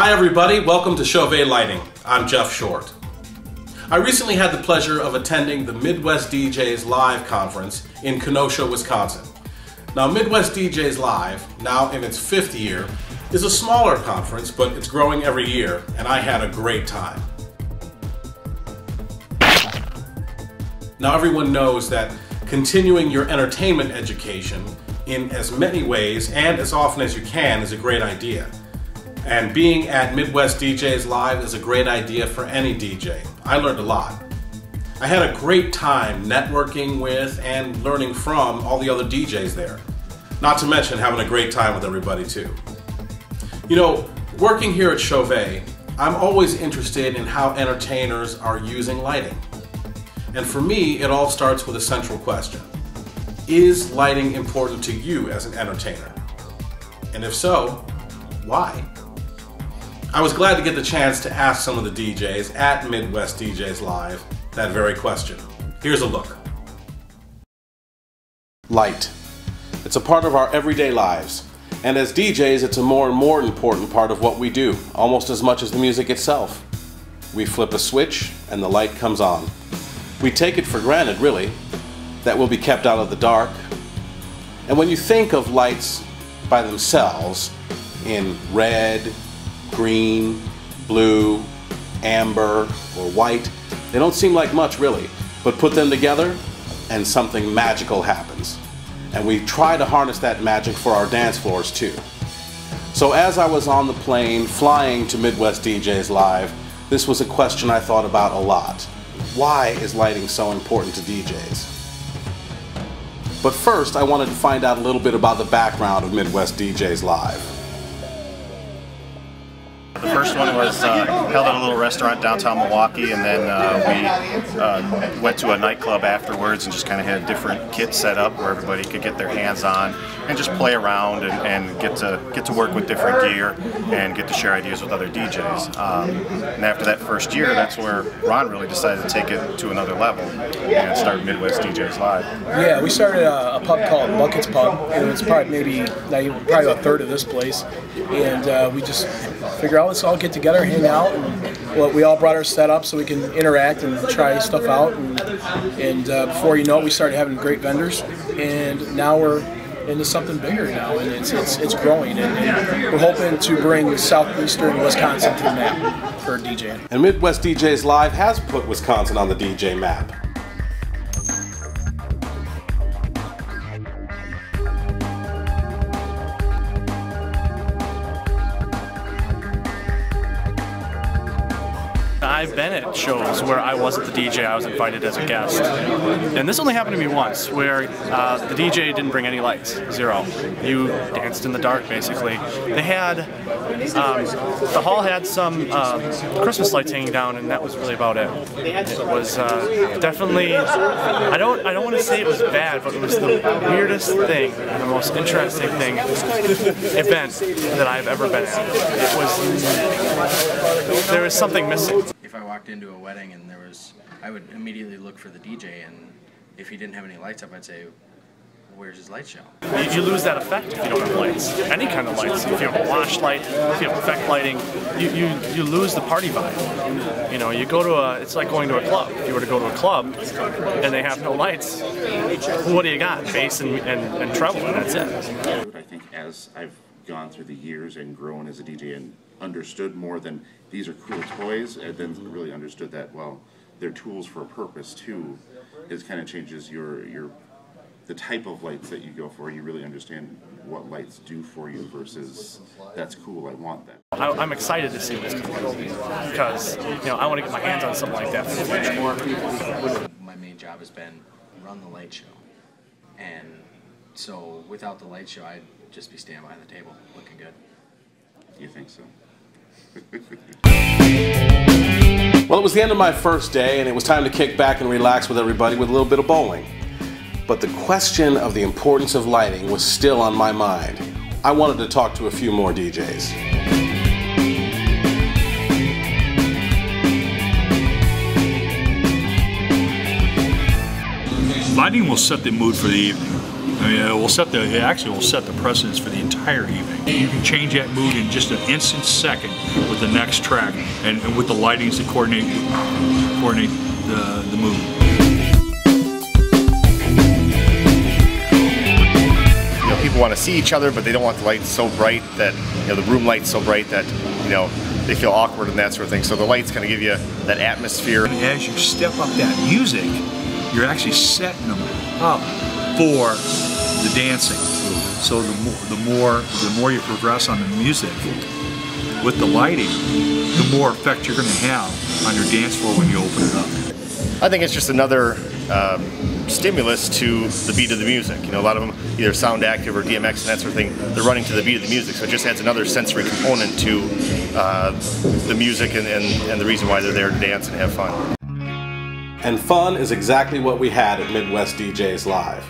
Hi everybody, welcome to Chauvet Lighting. I'm Geoff Short. I recently had the pleasure of attending the Midwest DJs Live conference in Kenosha, Wisconsin. Now Midwest DJs Live, now in its 5th year, is a smaller conference, but it's growing every year, and I had a great time. Now everyone knows that continuing your entertainment education in as many ways and as often as you can is a great idea. And being at Midwest DJs Live is a great idea for any DJ. I learned a lot. I had a great time networking with and learning from all the other DJs there. Not to mention having a great time with everybody too. You know, working here at Chauvet, I'm always interested in how entertainers are using lighting. And for me, it all starts with a central question. Is lighting important to you as an entertainer? And if so, why? I was glad to get the chance to ask some of the DJs at Midwest DJs Live that very question. Here's a look. Light. It's a part of our everyday lives. And as DJs, it's a more and more important part of what we do, almost as much as the music itself. We flip a switch and the light comes on. We take it for granted, really, that we'll be kept out of the dark. And when you think of lights by themselves in red, green, blue, amber, or white, they don't seem like much really, but put them together and something magical happens. And we try to harness that magic for our dance floors too. So as I was on the plane flying to Midwest DJs Live, this was a question I thought about a lot. Why is lighting so important to DJs? But first, I wanted to find out a little bit about the background of Midwest DJs Live. The first one was held at a little restaurant downtown Milwaukee, and then we went to a nightclub afterwards and just kind of had a different kit set up where everybody could get their hands on and just play around and get to work with different gear and get to share ideas with other DJs. And after that first year, that's where Ron really decided to take it to another level and start Midwest DJs Live. Yeah, we started a pub called Buckets Pub, and it's probably probably a third of this place, and we just figured out let's all get together, hang out, and we all brought our setup so we can interact and try stuff out. And before you know it, we started having great vendors, and now we're into something bigger now, and it's growing. And we're hoping to bring southeastern Wisconsin to the map for DJing. And Midwest DJs Live has put Wisconsin on the DJ map. I've been at shows where I wasn't the DJ, I was invited as a guest. And this only happened to me once, where the DJ didn't bring any lights, zero. You danced in the dark, basically. They had, the hall had some Christmas lights hanging down, and that was really about it. It was definitely, I don't want to say it was bad, but it was the weirdest thing, the most interesting event that I've ever been at. It was, there was something missing. If I walked into a wedding and I would immediately look for the DJ, and if he didn't have any lights up, I'd say, where's his light show? You lose that effect if you don't have lights. Any kind of lights. If you have a wash light, if you have effect lighting, you lose the party vibe. You know, you go to it's like going to a club. If you were to go to a club and they have no lights, what do you got? Bass and treble, and that's it. I think as I've gone through the years and grown as a DJ and understood more than these are cool toys, and then really understood that, well, they're tools for a purpose too. It kind of changes the type of lights that you go for. You really understand what lights do for you versus that's cool, I want that. I'm excited to see what's coming because I want to get my hands on something like that for the future. My main job has been run the light show, and so without the light show, I'd just be standing behind the table looking good. You think so? Well, it was the end of my first day, and it was time to kick back and relax with everybody with a little bit of bowling. But the question of the importance of lighting was still on my mind. I wanted to talk to a few more DJs. Lighting will set the mood for the evening. I mean, it actually will set the precedence for the entire evening. You can change that mood in just an instant second with the next track, and with the lightings to coordinate the mood. You know, people want to see each other, but they don't want the lights so bright that, you know, the room light's so bright that, you know, they feel awkward and that sort of thing. So the lights kind of give you that atmosphere. And as you step up that music, you're actually setting them up for the dancing. So the more you progress on the music with the lighting, the more effect you're going to have on your dance floor when you open it up. I think it's just another stimulus to the beat of the music. You know, a lot of them, either sound active or DMX and that sort of thing, they're running to the beat of the music, so it just adds another sensory component to the music and the reason why they're there to dance and have fun. And fun is exactly what we had at Midwest DJs Live.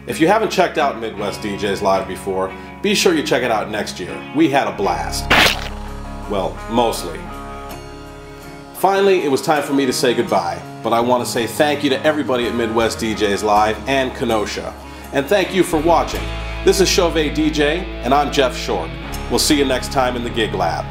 If you haven't checked out Midwest DJs Live before, be sure you check it out next year. We had a blast. Well, mostly. Finally, it was time for me to say goodbye, but I want to say thank you to everybody at Midwest DJs Live and Kenosha. And thank you for watching. This is Chauvet DJ, and I'm Geoff Short. We'll see you next time in the Gig Lab.